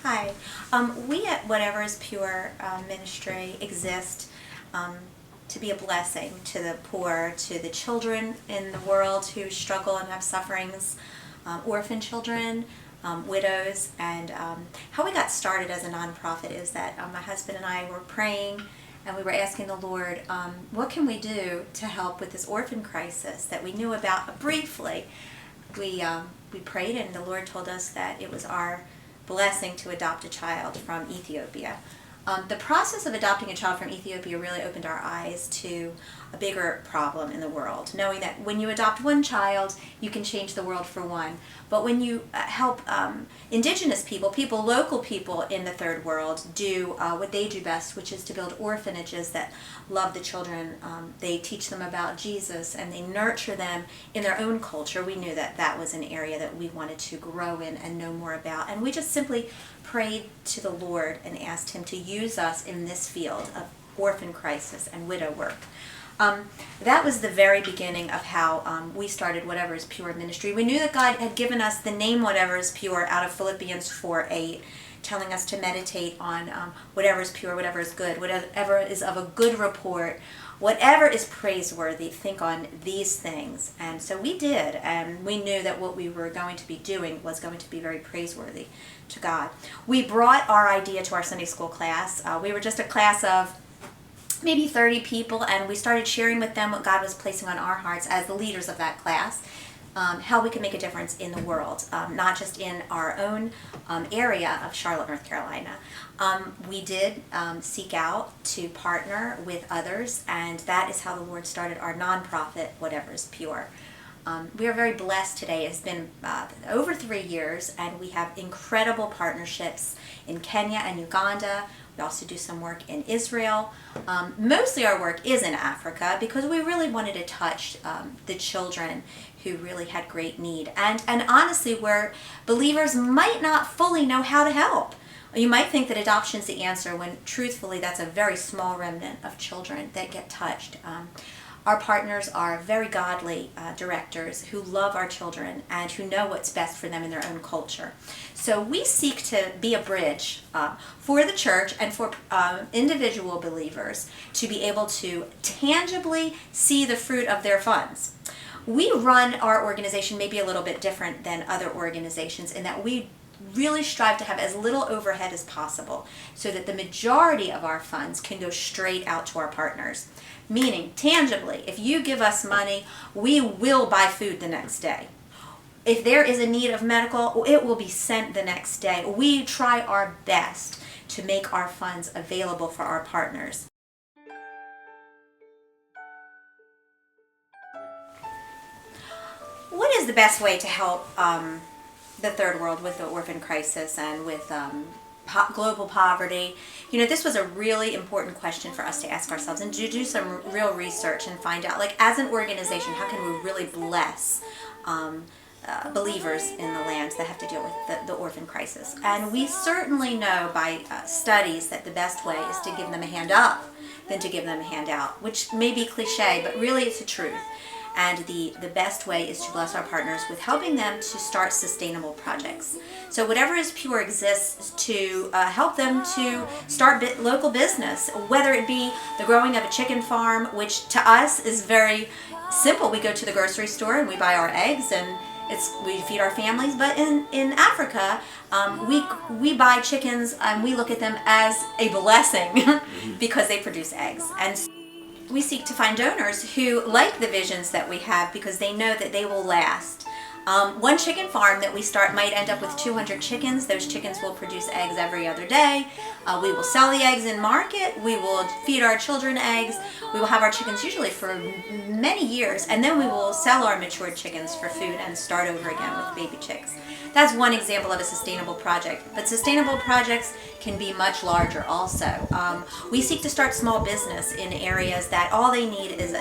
Hi. We at Whatever is Pure Ministry exist to be a blessing to the poor, to the children in the world who struggle and have sufferings, orphan children, widows. And how we got started as a nonprofit is that my husband and I were praying and we were asking the Lord, what can we do to help with this orphan crisis that we knew about briefly? We prayed and the Lord told us that it was our blessing to adopt a child from Ethiopia. The process of adopting a child from Ethiopia really opened our eyes to a bigger problem in the world, knowing that when you adopt one child, you can change the world for one. But when you help indigenous people, local people in the third world do what they do best, which is to build orphanages that love the children. They teach them about Jesus and they nurture them in their own culture. We knew that that was an area that we wanted to grow in and know more about. And we just simply prayed to the Lord and asked Him to use us in this field of orphan crisis and widow work. That was the very beginning of how we started Whatever is Pure Ministry. We knew that God had given us the name Whatever is Pure out of Philippians 4:8, telling us to meditate on whatever is pure, whatever is good, whatever is of a good report, whatever is praiseworthy, think on these things. And so we did, and we knew that what we were going to be doing was going to be very praiseworthy to God. We brought our idea to our Sunday school class. We were just a class of maybe 30 people, and we started sharing with them what God was placing on our hearts as the leaders of that class, how we could make a difference in the world, not just in our own area of Charlotte, North Carolina. We did seek out to partner with others, and that is how the Lord started our nonprofit, Whatever is Pure. We are very blessed today. It's been over 3 years, and we have incredible partnerships in Kenya and Uganda. We also do some work in Israel. Mostly our work is in Africa because we really wanted to touch the children who really had great need. And honestly, where believers might not fully know how to help. You might think that adoption is the answer when truthfully that's a very small remnant of children that get touched. Our partners are very godly directors who love our children and who know what's best for them in their own culture. So we seek to be a bridge for the church and for individual believers to be able to tangibly see the fruit of their funds. We run our organization maybe a little bit different than other organizations in that we really strive to have as little overhead as possible so that the majority of our funds can go straight out to our partners. Meaning, tangibly, if you give us money, we will buy food the next day. If there is a need of medical, it will be sent the next day. We try our best to make our funds available for our partners. What is the best way to help the third world with the orphan crisis and with global poverty? You know, this was a really important question for us to ask ourselves and to do some real research and find out, like, as an organization, how can we really bless believers in the lands that have to deal with the orphan crisis? And we certainly know by studies that the best way is to give them a hand up than to give them a hand out, which may be cliche, but really it's the truth. And the best way is to bless our partners with helping them to start sustainable projects. So Whatever is Pure exists to help them to start local business, whether it be the growing of a chicken farm, which to us is very simple. We go to the grocery store and we buy our eggs and we feed our families. But in Africa, we buy chickens and we look at them as a blessing because they produce eggs. And we seek to find donors who like the visions that we have because they know that they will last. One chicken farm that we start might end up with 200 chickens. Those chickens will produce eggs every other day. We will sell the eggs in market. We will feed our children eggs. We will have our chickens usually for many years, and then we will sell our matured chickens for food and start over again with baby chicks. That's one example of a sustainable project, but sustainable projects can be much larger also. We seek to start small business in areas that all they need is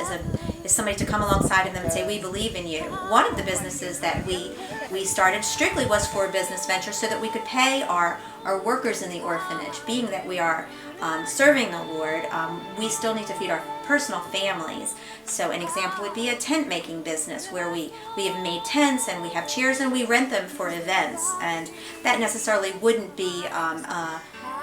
somebody to come alongside of them and say, we believe in you. One of the businesses that we started strictly was for a business venture so that we could pay our workers in the orphanage. Being that we are serving the Lord, we still need to feed our personal families. So an example would be a tent making business where we have made tents and we have chairs and we rent them for events, and that necessarily wouldn't be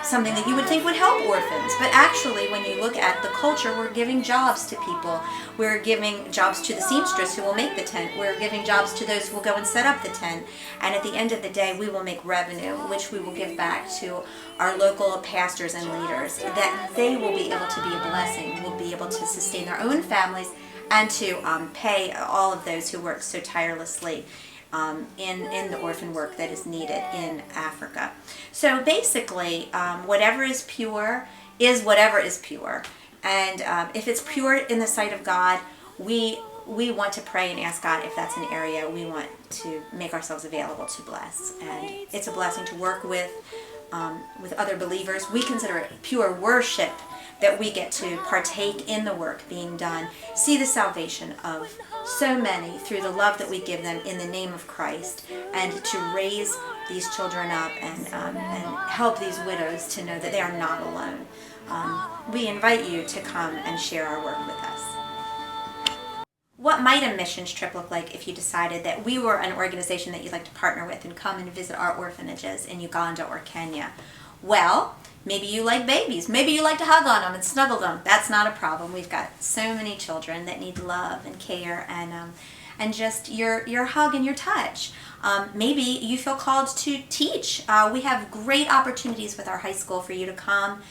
something that you would think would help orphans. But actually, when you look at the culture, we're giving jobs to people. We're giving jobs to the seamstress who will make the tent. We're giving jobs to those who will go and set up the tent. And at the end of the day, we will make revenue, which we will give back to our local pastors and leaders, that they will be able to be a blessing, will be able to sustain their own families, and to pay all of those who work so tirelessly in the orphan work that is needed in Africa. So basically, whatever is pure is whatever is pure. And if it's pure in the sight of God, we want to pray and ask God if that's an area we want to make ourselves available to bless. And it's a blessing to work with other believers. We consider it pure worship that we get to partake in the work being done, see the salvation of so many through the love that we give them in the name of Christ, and to raise these children up and help these widows to know that they are not alone. We invite you to come and share our work with us. What might a missions trip look like if you decided that we were an organization that you'd like to partner with and come and visit our orphanages in Uganda or Kenya? Well, maybe you like babies. Maybe you like to hug on them and snuggle them. That's not a problem. We've got so many children that need love and care and just your hug and your touch. Maybe you feel called to teach. We have great opportunities with our high school for you to come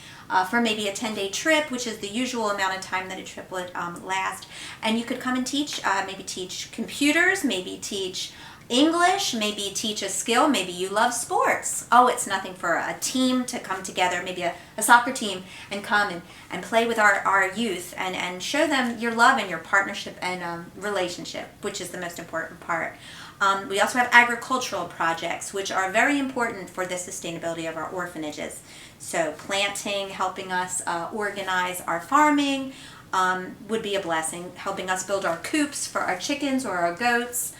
for maybe a 10-day trip, which is the usual amount of time that a trip would last. And you could come and teach, maybe teach computers, maybe teach English, maybe teach a skill, maybe you love sports. Oh, it's nothing for a team to come together, maybe a soccer team, and come and play with our youth and show them your love and your partnership and relationship, which is the most important part. We also have agricultural projects, which are very important for the sustainability of our orphanages. So planting, helping us organize our farming would be a blessing. Helping us build our coops for our chickens or our goats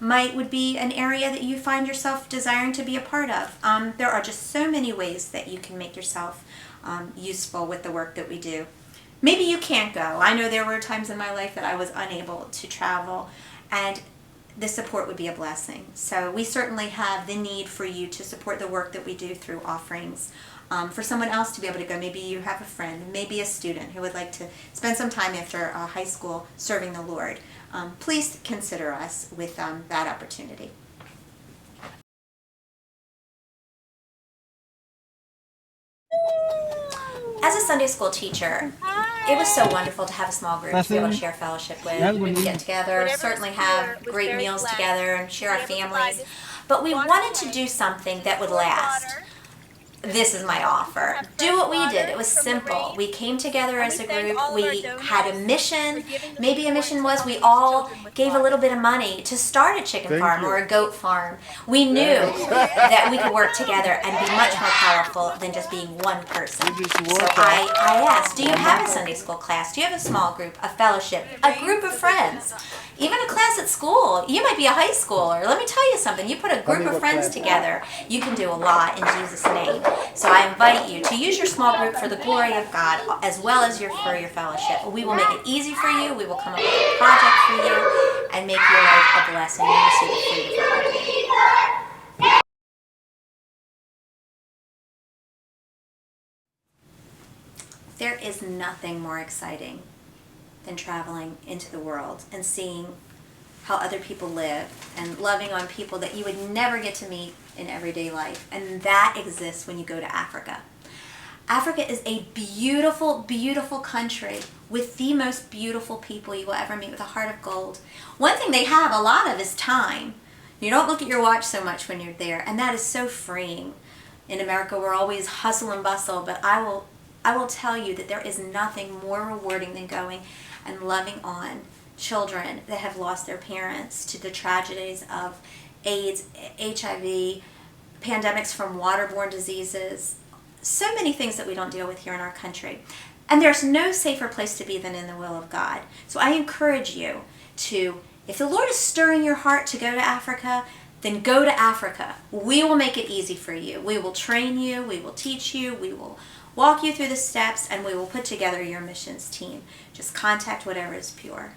would be an area that you find yourself desiring to be a part of. There are just so many ways that you can make yourself useful with the work that we do. Maybe you can't go. I know there were times in my life that I was unable to travel, and the support would be a blessing. So we certainly have the need for you to support the work that we do through offerings. For someone else to be able to go, maybe you have a friend, maybe a student who would like to spend some time after high school serving the Lord. Please consider us with that opportunity. As a Sunday school teacher, it was so wonderful to have a small group to be able to share fellowship with. We'd get together, certainly have great meals together and share our families. But we wanted to do something that would last. This is my offer. Do what we did. It was simple. We came together as a group. We had a mission. Maybe a mission was we all gave a little bit of money to start a chicken farm or a goat farm. We knew that we could work together and be much more powerful than just being one person. So I asked, do you have a Sunday school class? Do you have a small group, a fellowship, a group of friends? Even a class at school. You might be a high schooler. Let me tell you something. You put a group of friends together, you can do a lot in Jesus' name. So I invite you to use your small group for the glory of God as well as for your fellowship. We will make it easy for you. We will come up with a project for you and make your life a blessing. And you see the fruit of it. There is nothing more exciting than traveling into the world and seeing how other people live and loving on people that you would never get to meet in everyday life. And that exists when you go to Africa. Africa is a beautiful, beautiful country with the most beautiful people you will ever meet, with a heart of gold. One thing they have a lot of is time. You don't look at your watch so much when you're there, and that is so freeing. In America, we're always hustle and bustle, but I will tell you that there is nothing more rewarding than going and loving on children that have lost their parents to the tragedies of AIDS, HIV, pandemics from waterborne diseases, so many things that we don't deal with here in our country. And there's no safer place to be than in the will of God. So I encourage you to, if the Lord is stirring your heart to go to Africa, then go to Africa. We will make it easy for you. We will train you. We will teach you. We will walk you through the steps, and we will put together your missions team. Just contact Whatever is Pure.